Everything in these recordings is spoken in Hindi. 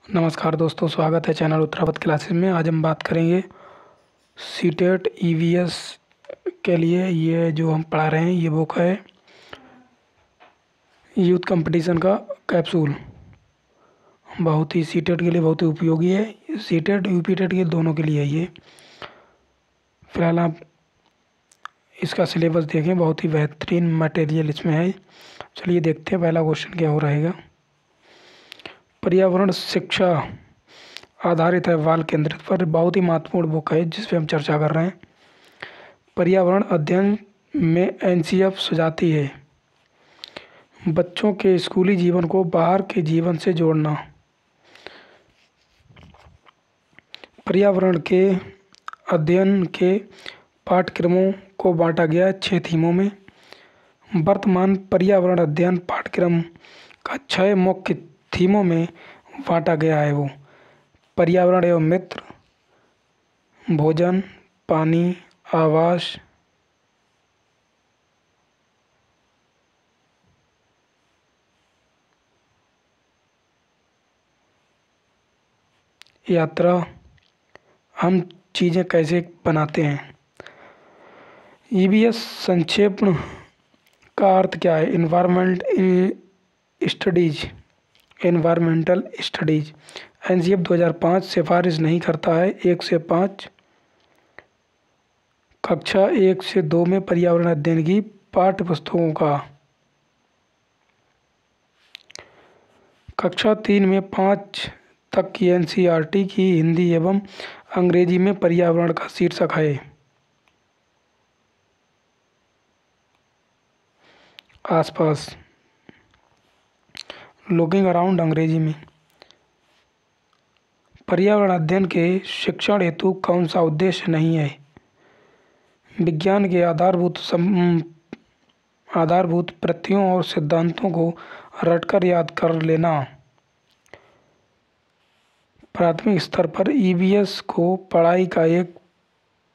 नमस्कार दोस्तों, स्वागत है चैनल उत्तरावत क्लासेस में। आज हम बात करेंगे सीटेट ईवीएस के लिए। ये जो हम पढ़ा रहे हैं ये बुक है यूथ कंपटीशन का कैप्सूल। बहुत ही सीटेट के लिए बहुत ही उपयोगी है। सीटेट यूपीटेट के दोनों के लिए है ये। फिलहाल आप इसका सिलेबस देखें, बहुत ही बेहतरीन मटेरियल इसमें है। चलिए देखते हैं पहला क्वेश्चन क्या हो रहेगा। पर्यावरण शिक्षा आधारित है, बाल केंद्रित पर। बहुत ही महत्वपूर्ण बुक है जिस पे हम चर्चा कर रहे हैं। पर्यावरण अध्ययन में एनसीएफ सुझाती है बच्चों के स्कूली जीवन को बाहर के जीवन से जोड़ना। पर्यावरण के अध्ययन के पाठ्यक्रमों को बांटा गया 6 थीमों में। वर्तमान पर्यावरण अध्ययन पाठ्यक्रम का 6 मुख्य थीमों में बांटा गया है। वो पर्यावरण एवं मित्र, भोजन, पानी, आवास, यात्रा, हम चीज़ें कैसे बनाते हैं। ईवीएस संक्षेपण का अर्थ क्या है? Environmental studies. एनसीएफ 2005 सिफारिश नहीं करता है 1 से 5। कक्षा 1 से 2 में पर्यावरण अध्ययन की पाठ्य पुस्तकों का। कक्षा 3 में 5 तक की एनसीईआरटी की हिंदी एवं अंग्रेजी में पर्यावरण का शीर्षक है। आसपास, लुकिंग अराउंड अंग्रेजी में। पर्यावरण अध्ययन के शिक्षण हेतु कौन सा उद्देश्य नहीं है? विज्ञान के आधारभूत प्रत्ययों और सिद्धांतों को रटकर याद कर लेना। प्राथमिक स्तर पर ईवीएस को पढ़ाई का एक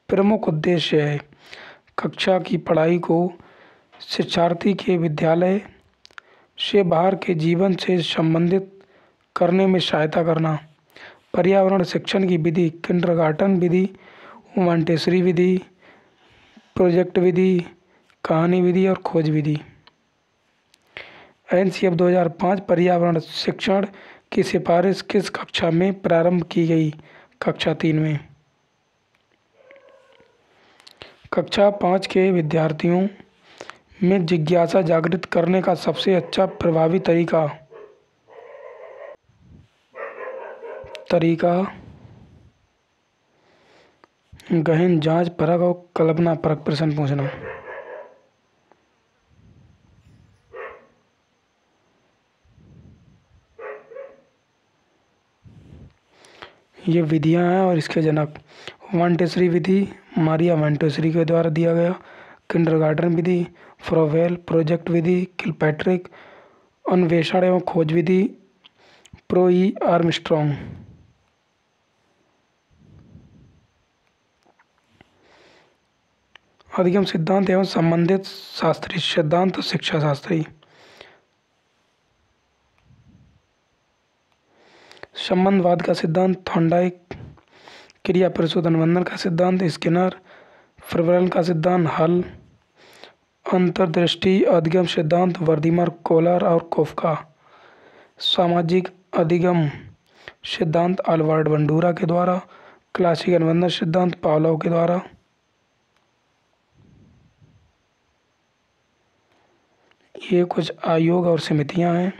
प्रमुख उद्देश्य है कक्षा की पढ़ाई को शिक्षार्थी के विद्यालय से बाहर के जीवन से संबंधित करने में सहायता करना। पर्यावरण शिक्षण की विधि किंडरगार्टन विधि, मॉन्टेसरी विधि, प्रोजेक्ट विधि, कहानी विधि और खोज विधि। एनसीएफ 2005 पर्यावरण शिक्षण की सिफारिश किस कक्षा में प्रारंभ की गई? कक्षा 3 में। कक्षा 5 के विद्यार्थियों में जिज्ञासा जागृत करने का सबसे अच्छा प्रभावी तरीका गहन जांच परख और कल्पना परख प्रश्न पूछना। ये विधियां हैं और इसके जनक। मॉन्टेसरी विधि मारिया मॉन्टेसरी के द्वारा दिया गया। किंडरगार्टन विधि फ्रोवेल। प्रोजेक्ट विधि किलपैट्रिक। अन्वेषण एवं खोज विधि प्रो ई आर्मस्ट्रॉन्ग। अधिगम सिद्धांत एवं संबंधित शास्त्री सिद्धांत शिक्षा शास्त्री। संबंधवाद का सिद्धांत थॉर्नडाइक। क्रिया परिशोध अनुबंधन का सिद्धांत स्किनर। प्रवलन का सिद्धांत हल। अंतर्दृष्टि अधिगम सिद्धांत वर्दीमर, कोलर और कोफका। सामाजिक अधिगम सिद्धांत अल्बर्ट बंडूरा के द्वारा। क्लासिक अनुबंधन सिद्धांत पावलोव के द्वारा। ये कुछ आयोग और समितियां हैं।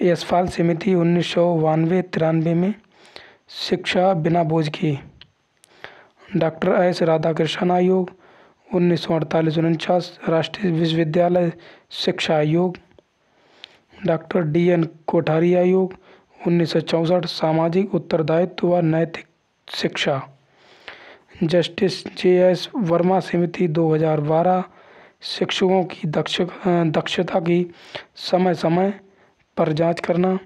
यशपाल समिति 1992-93 में। शिक्षा बिना बोझ की। डॉक्टर एस राधाकृष्णन आयोग 1948-49। राष्ट्रीय विश्वविद्यालय शिक्षा आयोग। डॉक्टर DN कोठारी आयोग 1964। सामाजिक उत्तरदायित्व व नैतिक शिक्षा। जस्टिस JS वर्मा समिति 2012। शिक्षकों की दक्षता की समय समय पर जांच करना।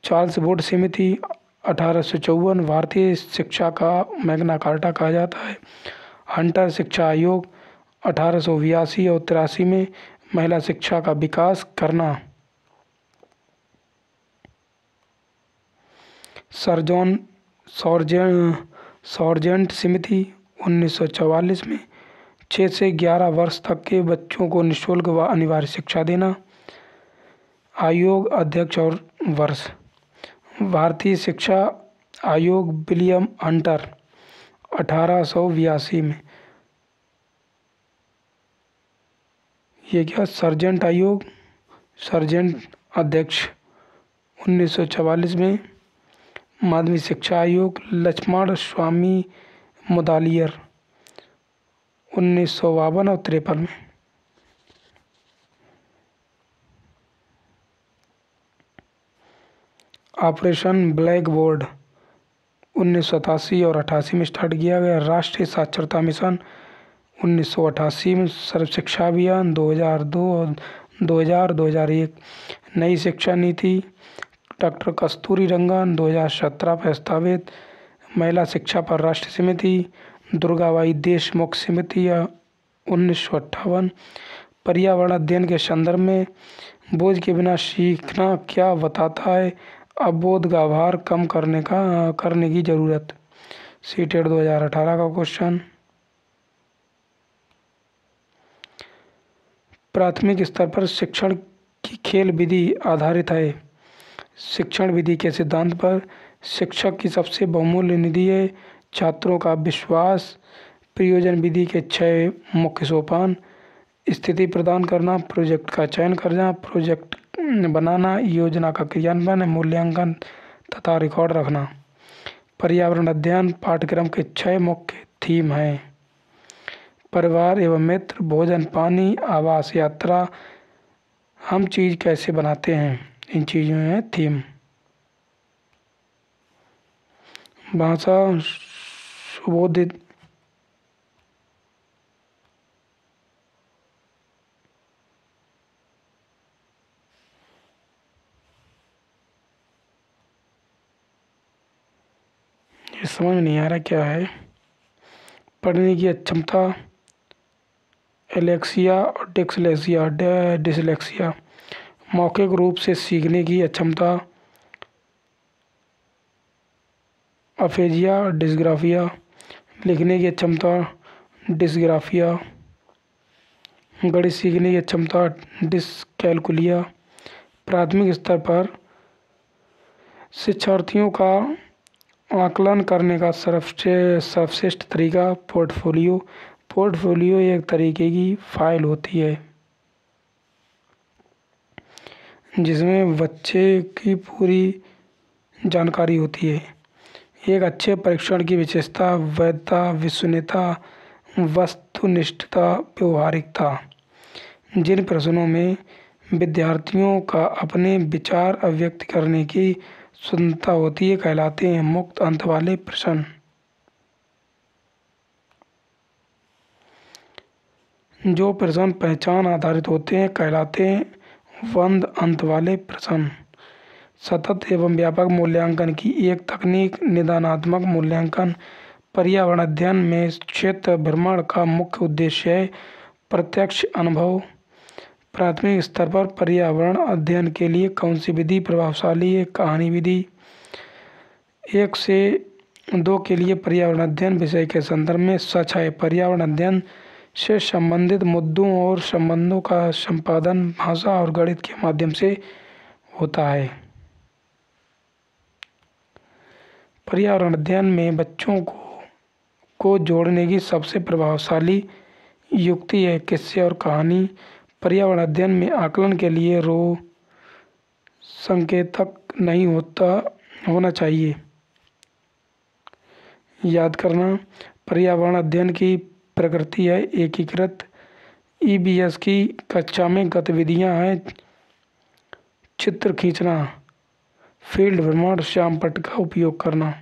चार्ल्स बोर्ड समिति 1854 भारतीय शिक्षा का मैग्ना कार्टा कहा जाता है। हंटर शिक्षा आयोग 1882 और 83 में महिला शिक्षा का विकास करना। सर्जन सॉर्जेंट समिति 1944 में 6 से 11 वर्ष तक के बच्चों को निःशुल्क व अनिवार्य शिक्षा देना। आयोग अध्यक्ष और वर्ष। भारतीय शिक्षा आयोग विलियम हंटर 1882 में। ये क्या सर्जेंट आयोग, सर्जेंट अध्यक्ष 1944 में। माध्यमिक शिक्षा आयोग लक्ष्मण स्वामी मुदालियर 1952 और 53 में। ऑपरेशन ब्लैक बोर्ड 1987 और 88 में स्टार्ट किया गया। राष्ट्रीय साक्षरता मिशन 1988 में। सर्व शिक्षा अभियान 2001। नई शिक्षा नीति डॉक्टर कस्तूरी रंगन 2017 प्रस्तावित। महिला शिक्षा पर राष्ट्रीय समिति दुर्गाबाई देशमुख समिति 1958। पर्यावरण अध्ययन के संदर्भ में बोझ के बिना सीखना क्या बताता है? अवबोध का भार कम करने की जरूरत। सीटेट 2018 का क्वेश्चन। प्राथमिक स्तर पर शिक्षण की खेल विधि आधारित है। शिक्षण विधि के सिद्धांत पर शिक्षक की सबसे बहुमूल्य निधि है छात्रों का विश्वास। प्रयोजन विधि के 6 मुख्य सोपान। स्थिति प्रदान करना, प्रोजेक्ट का चयन करना, प्रोजेक्ट बनाना, योजना का क्रियान्वयन, मूल्यांकन तथा रिकॉर्ड रखना। पर्यावरण अध्ययन पाठ्यक्रम के 6 मुख्य थीम हैं। परिवार एवं मित्र, भोजन पानी, आवास, यात्रा, हम चीज कैसे बनाते हैं, इन चीज़ों में थीम। भाषा सुबोधित ये समझ नहीं आ रहा क्या है। पढ़ने की अक्षमता एलेक्सिया और डिसलेक्सिया। मौखिक रूप से सीखने की अक्षमता अफेजिया डिस्ग्राफिया। लिखने की अक्षमता डिस्ग्राफिया। गणित सीखने की अक्षमता डिसकैलकुलिया। प्राथमिक स्तर पर शिक्षार्थियों का आकलन करने का सर्वश्रेष्ठ तरीका पोर्टफोलियो एक तरीके की फाइल होती है जिसमें बच्चे की पूरी जानकारी होती है। एक अच्छे परीक्षण की विशेषता वैधता, विश्वसनीयता, वस्तुनिष्ठता, व्यवहारिकता। जिन प्रश्नों में विद्यार्थियों का अपने विचार अभिव्यक्त करने की स्वतंत्रता होती है कहलाते हैं मुक्त अंत वाले प्रश्न। जो प्रश्न पहचान आधारित होते हैं कहलाते हैं बंद अंत वाले प्रश्न। सतत एवं व्यापक मूल्यांकन की एक तकनीक निदानात्मक मूल्यांकन। पर्यावरण अध्ययन में क्षेत्र भ्रमण का मुख्य उद्देश्य है प्रत्यक्ष अनुभव। प्राथमिक स्तर पर पर्यावरण अध्ययन के लिए कौन सी विधि प्रभावशाली है? कहानी विधि। 1 से 2 के लिए पर्यावरण अध्ययन विषय के संदर्भ में सच है। पर्यावरण अध्ययन से संबंधित मुद्दों और संबंधों का संपादन भाषा और गणित के माध्यम से होता है। पर्यावरण अध्ययन में बच्चों को जोड़ने की सबसे प्रभावशाली युक्ति है किस्से और कहानी। पर्यावरण अध्ययन में आकलन के लिए संकेतक नहीं होना चाहिए। याद करना, पर्यावरण अध्ययन की प्रकृति है एकीकृत। ईबीएस की कक्षा में गतिविधियां हैं चित्र खींचना, फील्ड भ्रमण, श्यामपट्ट का उपयोग करना।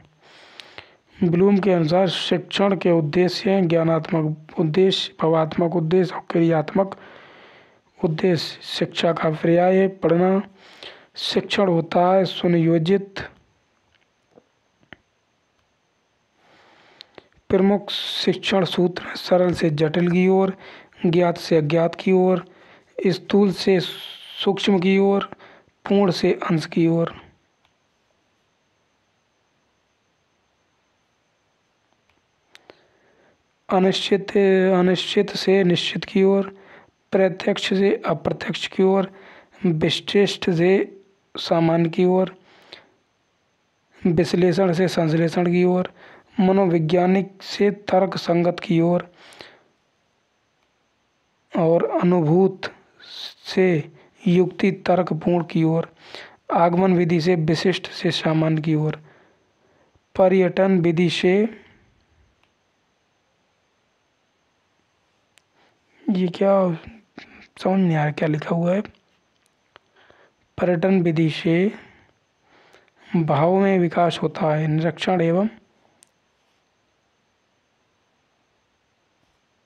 ब्लूम के अनुसार शिक्षण के उद्देश्य हैं ज्ञानात्मक उद्देश्य, भावात्मक उद्देश्य और क्रियात्मक उद्देश्य। शिक्षा का पर्याय है पढ़ना। शिक्षण होता है सुनियोजित। प्रमुख शिक्षण सूत्र सरल से जटिल की ओर, ज्ञात से अज्ञात की ओर, स्थूल से सूक्ष्म की ओर, पूर्ण से अंश की ओर। अनिश्चित अनिश्चित से निश्चित की ओर, प्रत्यक्ष से अप्रत्यक्ष की ओर, विशिष्ट से सामान्य की ओर, विश्लेषण से संश्लेषण की ओर, मनोवैज्ञानिक से तर्क संगत की ओर और अनुभूत से युक्ति तर्कपूर्ण की ओर, आगमन विधि से विशिष्ट से सामान्य की ओर, पर्यटन विधि से, ये क्या समझ नहीं आ रहा क्या लिखा हुआ है, पर्यटन विधि से भाव में विकास होता है, निरीक्षण एवं,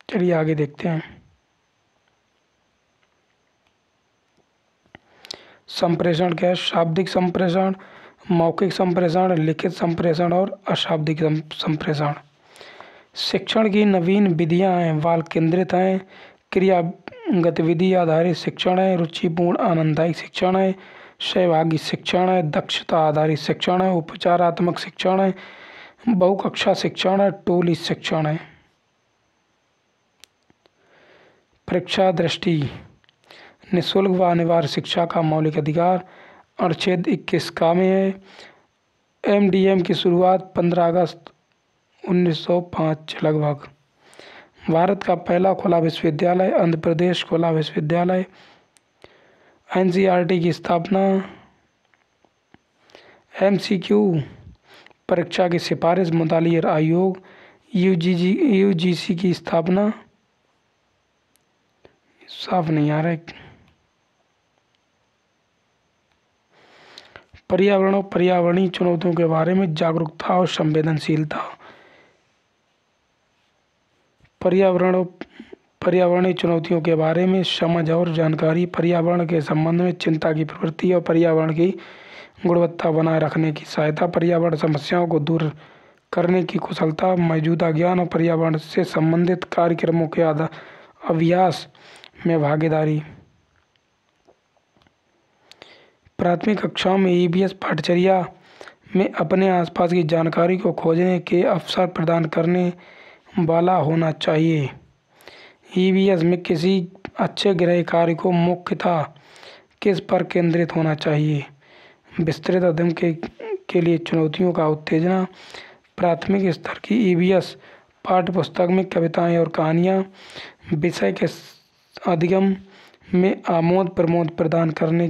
चलिए आगे देखते हैं। संप्रेषण क्या है? शाब्दिक संप्रेषण, मौखिक संप्रेषण, लिखित संप्रेषण और अशाब्दिक संप्रेषण। शिक्षण की नवीन विधियां हैं, बाल केंद्रित हैं, क्रिया गतिविधि आधारित शिक्षण है, रुचिपूर्ण आनंददायक शिक्षण है, सहभागी शिक्षण है, दक्षता आधारित शिक्षण है, उपचारात्मक शिक्षण है, बहुकक्षा शिक्षण है, टोली शिक्षण है। परीक्षा दृष्टि, निःशुल्क व अनिवार्य शिक्षा का मौलिक अधिकार, अनुच्छेद 21 का में है। एमडीएम की शुरुआत 15 अगस्त 1905 लगभग। भारत का पहला खुला विश्वविद्यालय, आंध्र प्रदेश खुला विश्वविद्यालय। एनसीईआरटी की स्थापना, एमसीक्यू परीक्षा की सिफारिश मुतालिर आयोग, यूजीसी की स्थापना, साफ नहीं आ रहा है। पर्यावरण और पर्यावरणीय चुनौतियों के बारे में जागरूकता और संवेदनशीलता। पर्यावरणीय चुनौतियों के बारे में समझ और जानकारी, पर्यावरण के संबंध में चिंता की प्रवृत्ति और पर्यावरण की गुणवत्ता बनाए रखने की सहायता, पर्यावरण समस्याओं को दूर करने की कुशलता, मौजूदा ज्ञान और पर्यावरण से संबंधित कार्यक्रमों के अभ्यास में भागीदारी। प्राथमिक कक्षाओं में ईवीएस पाठचर्या में अपने आसपास की जानकारी को खोजने के अवसर प्रदान करने वाला होना चाहिए। ईवीएस में किसी अच्छे गृह कार्य को मुख्यतः किस पर केंद्रित होना चाहिए? विस्तृत अध्ययन के लिए चुनौतियों का उत्तेजना। प्राथमिक स्तर की ईवीएस पाठ्यपुस्तक में कविताएं और कहानियां विषय के अधिगम में आमोद प्रमोद प्रदान करने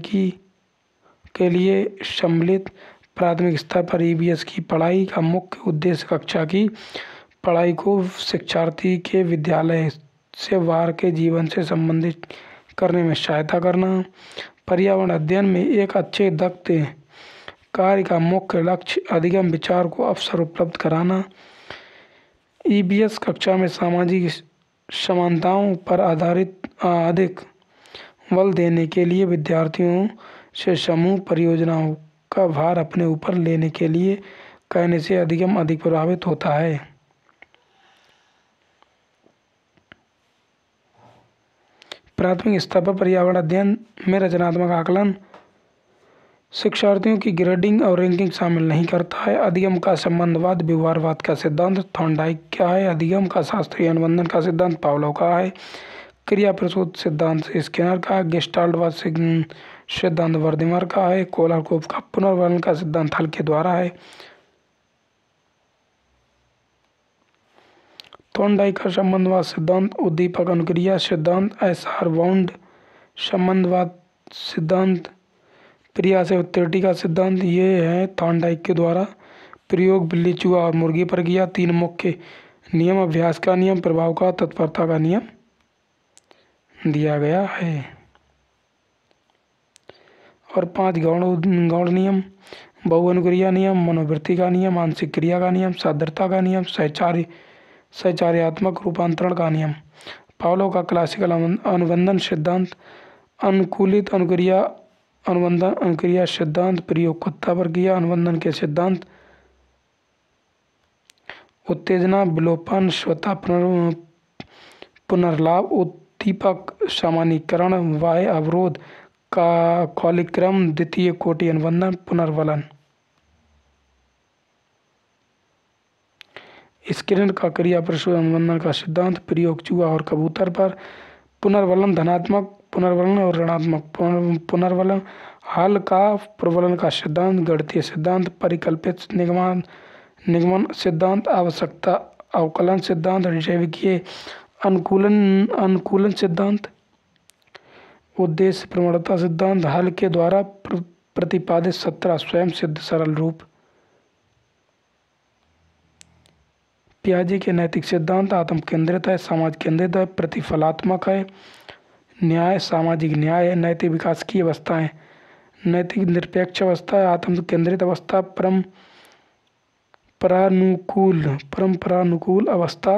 के लिए सम्मिलित। प्राथमिक स्तर पर ईवीएस की पढ़ाई का मुख्य उद्देश्य कक्षा की पढ़ाई को शिक्षार्थी के विद्यालय से बाहर के जीवन से संबंधित करने में सहायता करना। पर्यावरण अध्ययन में एक अच्छे दक्ष कार्य का मुख्य लक्ष्य अधिगम विचार को अवसर उपलब्ध कराना। ईवीएस कक्षा में सामाजिक समानताओं पर आधारित अधिक बल देने के लिए विद्यार्थियों से समूह परियोजनाओं का भार अपने ऊपर लेने के लिए कहने से अधिगम अधिक प्रभावित होता है। प्राथमिक स्तर पर पर्यावरण अध्ययन में रचनात्मक आकलन शिक्षार्थियों की ग्रेडिंग और रैंकिंग शामिल नहीं करता है। अधिगम का संबंधवाद व्यवहारवाद का सिद्धांत थॉर्नडाइक का है। अधिगम का शास्त्रीय अनुबंधन का सिद्धांत पावलोव का है। क्रिया प्रसूत सिद्धांत स्किनर का है। गेस्टाल्टवाद सिद्धांत वर्दिमर का है। कोलरकोफ का पुनर्वर्णन का सिद्धांत हल के द्वारा है। थॉर्नडाइक का संबंधवाद सिद्धांत उद्दीपक अनुक्रिया सिद्धांत एसआर बाउंड संबंधवाद सिद्धांत प्रिया से उत्तरटी का सिद्धांत ये है थॉर्नडाइक के द्वारा प्रयोग। बिल्ली चूहा और मुर्गी पर किया। 3 मुख्य नियम अभ्यास का नियम, प्रभाव का, तत्परता का नियम दिया गया है और 5 गौण नियम, बहुअनुक्रिया नियम, मनोवृत्ति का नियम, आंशिक क्रिया का नियम, सादृता का नियम, सहचार्यात्मक रूपांतरण का नियम। पावलोव का क्लासिकल अनुबंधन सिद्धांत, अनुकूलित अनुक्रिया अनुबंधन अनुक्रिया सिद्धांत, प्रयोग कुत्ता पर किया अनुबंधन के सिद्धांत, उत्तेजना विलोपन स्वतः पुनर्लाभ, उद्दीपक सामान्यीकरण, बाह्य अवरोध का कॉलिक्रम, द्वितीय कोटि अनुबंधन, पुनर्वलन। स्किनर का क्रिया प्रसूति अनुबंधन का सिद्धांत, प्रयोग चूहा और कबूतर पर। पुनर्वलन धनात्मक, पुनर्वलन और ऋणात्मक। पुनर्वलन हल का प्रवलन का सिद्धांत, गणितीय सिद्धांत, परिकल्पित निगमन सिद्धांत, आवश्यकता अवकलन सिद्धांत, जैविकीय अनुकूलन सिद्धांत, उद्देश्य प्रवणता सिद्धांत, हल के द्वारा प्रतिपादित 17 स्वयं सिद्ध सरल रूप। पियाजे के नैतिक सिद्धांत, आत्म केंद्रित है, समाज केंद्रित है, प्रतिफलात्मक है, न्याय, सामाजिक न्याय है, नैतिक विकास की अवस्थाएं, नैतिक निरपेक्ष अवस्था है, आत्म केंद्रित अवस्था, परंपरानुकूल अवस्था,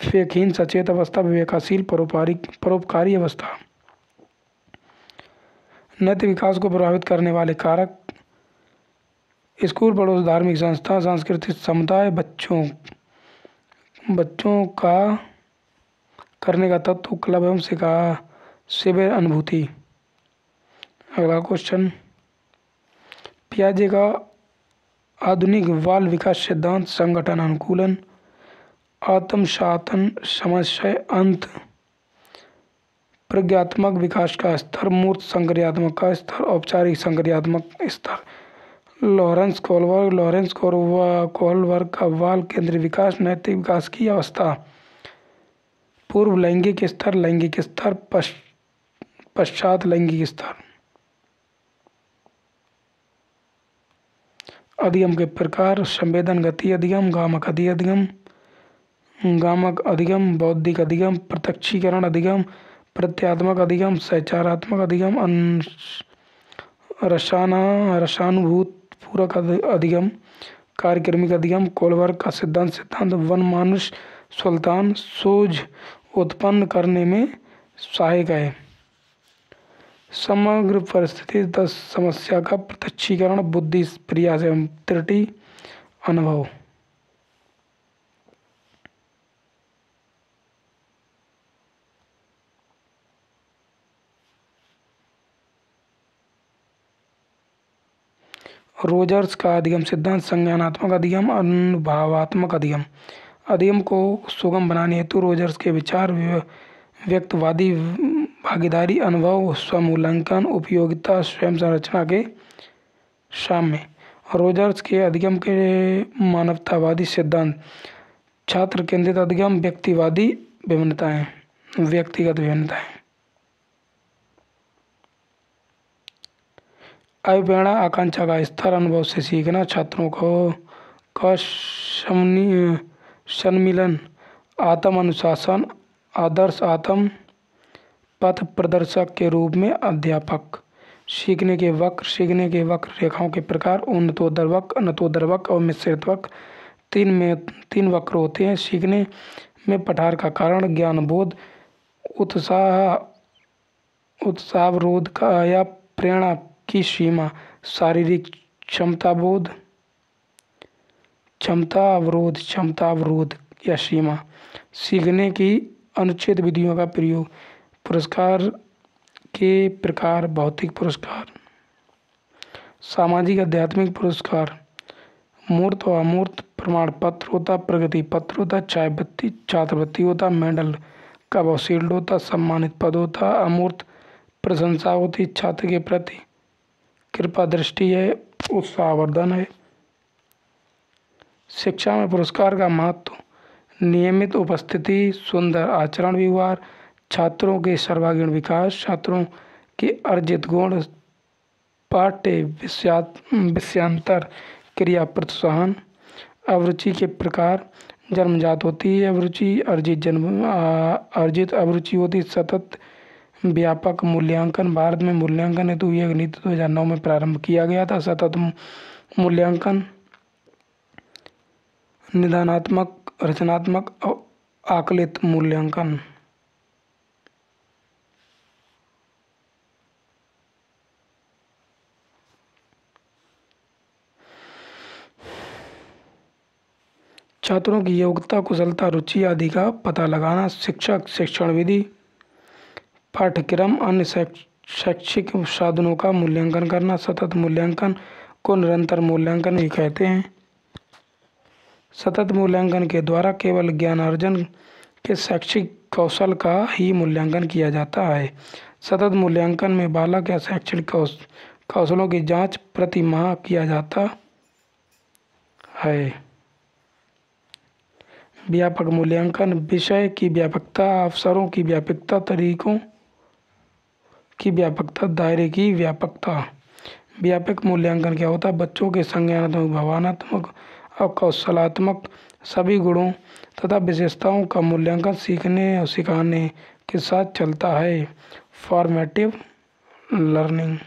विवेकहीन सचेत अवस्था, विवेकाशील परोपकारी अवस्था। नैतिक विकास को प्रभावित करने वाले कारक, स्कूल, पड़ोस, धार्मिक संस्था, सांस्कृतिक समुदाय, बच्चों का करने का तत्व, क्लब एवं शिविर अनुभूति। अगला क्वेश्चन, पियाजे का आधुनिक बाल विकास सिद्धांत, संगठन अनुकूलन, आत्मसातन, समस्या अंत, प्रज्ञात्मक विकास का स्तर, मूर्त संक्रियात्मक का स्तर, औपचारिक संक्रियात्मक स्तर। लॉरेंस कोहलबर्ग का बाल केंद्रीय विकास, नैतिक विकास की अवस्था, पूर्व लैंगिक स्तर, लैंगिक स्तर, पश्चात लैंगिक स्तर। अधिगम के प्रकार, संवेदन गति अधिगम, गामक अधिगम, बौद्धिक अधिगम, प्रत्यक्षीकरण अधिगम, प्रत्यात्मक अधिगम, सचारात्मक अधिगम, रसानुभूत पूरक अधिगम, कार्यक्रमिक अधिगम। कोहलबर्ग का सिद्धांत वन मानुष सुल्तान सोच उत्पन्न करने में सहायक है। समग्र परिस्थिति समस्या का प्रत्यक्षीकरण, बुद्धि, प्रयास एवं त्रुटि, अनुभव। रोजर्स का अधिगम सिद्धांत, संज्ञानात्मक अधिगम, अनुभवात्मक अधिगम। अधिगम को सुगम बनाने हेतु रोजर्स के विचार, व्यक्तिवादी भागीदारी, अनुभव, स्वमूल्यांकन, उपयोगिता, स्वयं संरचना के साम्य। रोजर्स के अधिगम के मानवतावादी सिद्धांत, छात्र केंद्रित अधिगम, व्यक्तिगत विभिन्नताएं। अभिप्रेरणा, आकांक्षा का स्तर, अनुभव से सीखना, छात्रों का सम्मिलन, आत्म अनुशासन, आदर्श आत्म पथ प्रदर्शक के रूप में अध्यापक। सीखने के वक्र रेखाओं के प्रकार, उन्नतोत्तर वक्र, अनंतोत्तर वक्र और मिश्रित वक्र। तीन वक्र होते हैं। सीखने में पठार का कारण, ज्ञान बोध, उत्साहवरोध का या प्रेरणा की सीमा, शारीरिक क्षमता अवरोध या सीमा। सीखने की अनुचित विधियों का प्रयोग, पुरस्कार के प्रकार, भौतिक पुरस्कार, सामाजिक आध्यात्मिक पुरस्कार, मूर्त और अमूर्त प्रमाण पत्र होता, प्रगति पत्र होता, छात्रवृत्ति होता, मेडल का शील्ड होता, सम्मानित पद होता, अमूर्त प्रशंसा होती, छात्र के प्रति कृपा दृष्टि है, उत्साहवर्धन है। शिक्षा में पुरस्कार का महत्व, नियमित उपस्थिति, सुंदर आचरण व्यवहार, छात्रों के सर्वांगीण विकास, छात्रों के अर्जित गुण, पाठ्य विषयांतर क्रिया प्रोत्साहन। अभिरुचि के प्रकार, जन्मजात होती है अभिरुचि, अर्जित अभिरुचि होती, सतत व्यापक मूल्यांकन। भारत में मूल्यांकन हेतु एक नीति 2009 में प्रारंभ किया गया था। सतत मूल्यांकन, निदानात्मक, रचनात्मक और आकलित मूल्यांकन। छात्रों की योग्यता, कुशलता, रुचि आदि का पता लगाना। शिक्षक, शिक्षण विधि, पाठ्यक्रम, अन्य शैक्षिक साधनों का मूल्यांकन करना। सतत मूल्यांकन को निरंतर मूल्यांकन भी कहते हैं। सतत मूल्यांकन के द्वारा केवल ज्ञानार्जन के शैक्षिक कौशल का ही मूल्यांकन किया जाता है। सतत मूल्यांकन में बालक या शैक्षणिक कौशलों की जांच प्रति माह किया जाता है। व्यापक मूल्यांकन विषय की व्यापकता, अवसरों की व्यापकता, तरीकों की व्यापकता, दायरे की व्यापकता। व्यापक मूल्यांकन क्या होता है? बच्चों के संज्ञानात्मक, भावनात्मक और कौशलात्मक सभी गुणों तथा विशेषताओं का मूल्यांकन सीखने और सिखाने के साथ चलता है। Formative learning.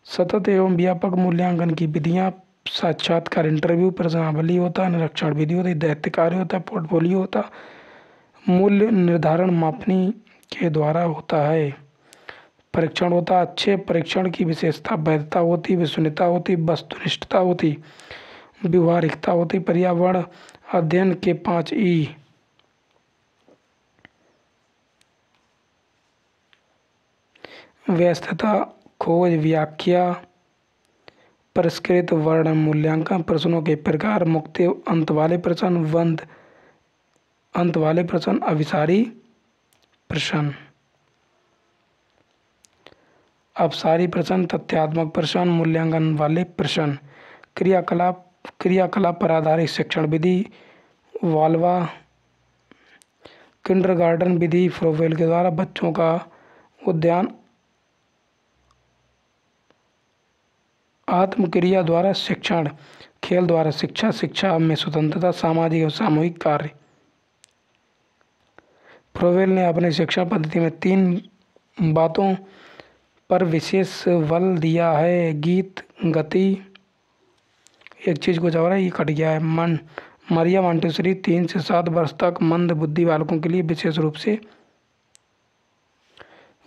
सतत एवं व्यापक मूल्यांकन की विधियाँ साक्षात्कार, इंटरव्यू, प्रश्नावली होता है, निरीक्षण विधि होती है, दैत्य कार्य होता है, पोर्टफोलियो होता, मूल्य निर्धारण मापनी के द्वारा होता है, परीक्षण होता। अच्छे परीक्षण की विशेषता वैधता होती, विश्वसनीयता होती, वस्तुनिष्ठता होती, व्यवहारिकता होती। पर्यावरण अध्ययन के 5 ई। व्यस्तता, खोज, व्याख्या, परिष्कृत वर्णन, मूल्यांकन, प्रश्नों के प्रकार, मुक्त अंत वाले प्रश्न, बंद अंत वाले प्रश्न, अभिसारी प्रश्न, अपसारी प्रश्न, तथ्यात्मक प्रश्न, मूल्यांकन वाले प्रश्न। क्रियाकलाप पर आधारित शिक्षण विधि, वाल्वा किंडरगार्टन विधि, फ्रोवेल के द्वारा बच्चों का उद्यान, आत्मक्रिया द्वारा शिक्षण, खेल द्वारा शिक्षा, शिक्षा में स्वतंत्रता, सामाजिक और सामूहिक कार्य। फ्रोवेल ने अपनी शिक्षा पद्धति में 3 बातों पर विशेष बल दिया है: गीत, गति। एक चीज़ कुछ और है, ये कट गया है। मारिया मॉन्टेसरी 3 से 7 वर्ष तक मंद बुद्धि बालकों के लिए विशेष रूप से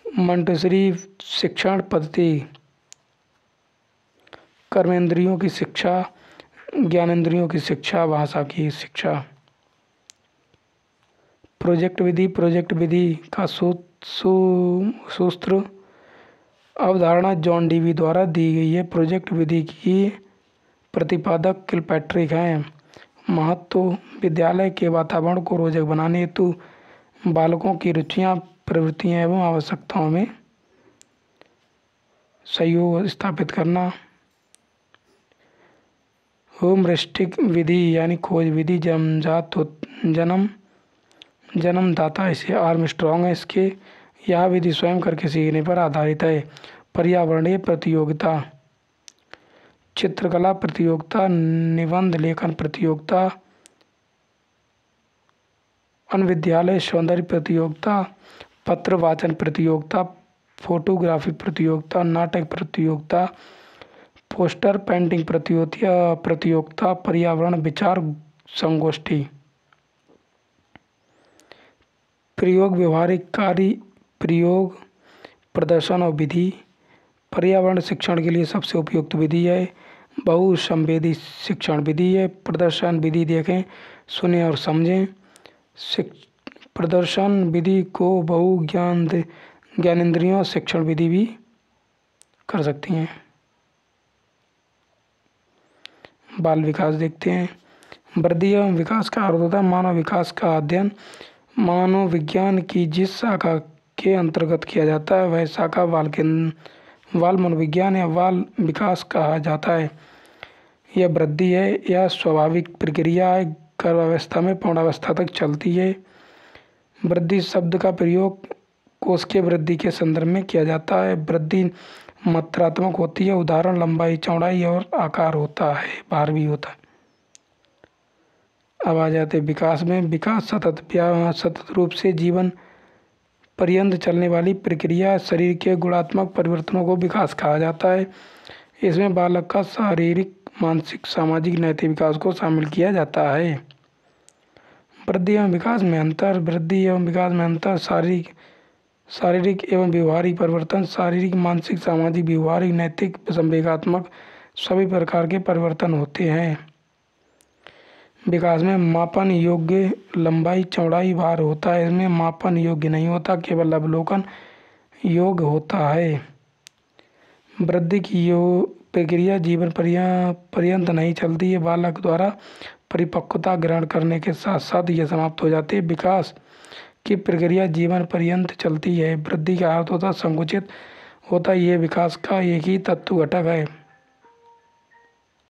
मॉन्टेसरी शिक्षण पद्धति कर्मेंद्रियों की शिक्षा, ज्ञानेंद्रियों की शिक्षा, भाषा की शिक्षा। प्रोजेक्ट विधि का सूत्र अवधारणा जॉन डीवी द्वारा दी गई है। प्रोजेक्ट विधि की प्रतिपादक किलपैट्रिक हैं। महत्व: विद्यालय के वातावरण को रोचक बनाने हेतु बालकों की रुचियां, प्रवृत्तियां एवं आवश्यकताओं में सहयोग स्थापित करना। ह्यूमरिस्टिक विधि यानी खोज विधि, जन्मदाता इसे आर्मस्ट्रॉन्ग है। इसके यह विधि स्वयं करके सीखने पर आधारित है। पर्यावरणीय प्रतियोगिता, चित्रकला प्रतियोगिता, निबंध लेखन प्रतियोगिता, अन्विद्यालय सौंदर्य प्रतियोगिता, पत्र वाचन प्रतियोगिता, फोटोग्राफी प्रतियोगिता, नाटक प्रतियोगिता, पोस्टर पेंटिंग प्रतियोगिता, पर्यावरण विचार संगोष्ठी। प्रयोग, व्यवहारिक कार्य, प्रयोग, प्रदर्शन और विधि। पर्यावरण शिक्षण के लिए सबसे उपयुक्त विधि है बहुसंवेदी शिक्षण विधि है। प्रदर्शन विधि देखें, सुने और समझें। प्रदर्शन विधि को ज्ञानेंद्रियों शिक्षण विधि भी कर सकती हैं। बाल विकास देखते हैं। वृद्धि एवं विकास का अर्थ होता है मानव विकास का अध्ययन। मानव विज्ञान की जिस शाखा के अंतर्गत किया जाता है वह शाखा बाल मनोविज्ञान या बाल विकास कहा जाता है। यह वृद्धि है, यह स्वाभाविक प्रक्रिया है, गर्भावस्था में प्रौढ़ावस्था तक चलती है। वृद्धि शब्द का प्रयोग कोशिकीय वृद्धि के संदर्भ में किया जाता है। वृद्धि मात्रात्मक होती है, उदाहरण लंबाई, चौड़ाई और आकार होता है, भार भी होता है। अब आ जाते विकास में। विकास सतत रूप से जीवन पर्यंत चलने वाली प्रक्रिया, शरीर के गुणात्मक परिवर्तनों को विकास कहा जाता है। इसमें बालक का शारीरिक, मानसिक, सामाजिक, नैतिक विकास को शामिल किया जाता है। वृद्धि एवं विकास में अंतर। वृद्धि एवं विकास में अंतर: शारीरिक एवं व्यवहारिक परिवर्तन। शारीरिक, मानसिक, सामाजिक, व्यवहारिक, नैतिक, संवेगात्मक सभी प्रकार के परिवर्तन होते हैं। विकास में मापन योग्य लंबाई, चौड़ाई, भार होता है। इसमें मापन योग्य नहीं होता, केवल अवलोकन योग्य होता है। वृद्धि की प्रक्रिया जीवन पर्यंत नहीं चलती है। बालक द्वारा परिपक्वता ग्रहण करने के साथ साथ यह समाप्त हो जाती है। विकास की प्रक्रिया जीवन पर्यंत चलती है। वृद्धि का अर्थ होता है संकुचित होता है, यह विकास का एक ही तत्व घटक है।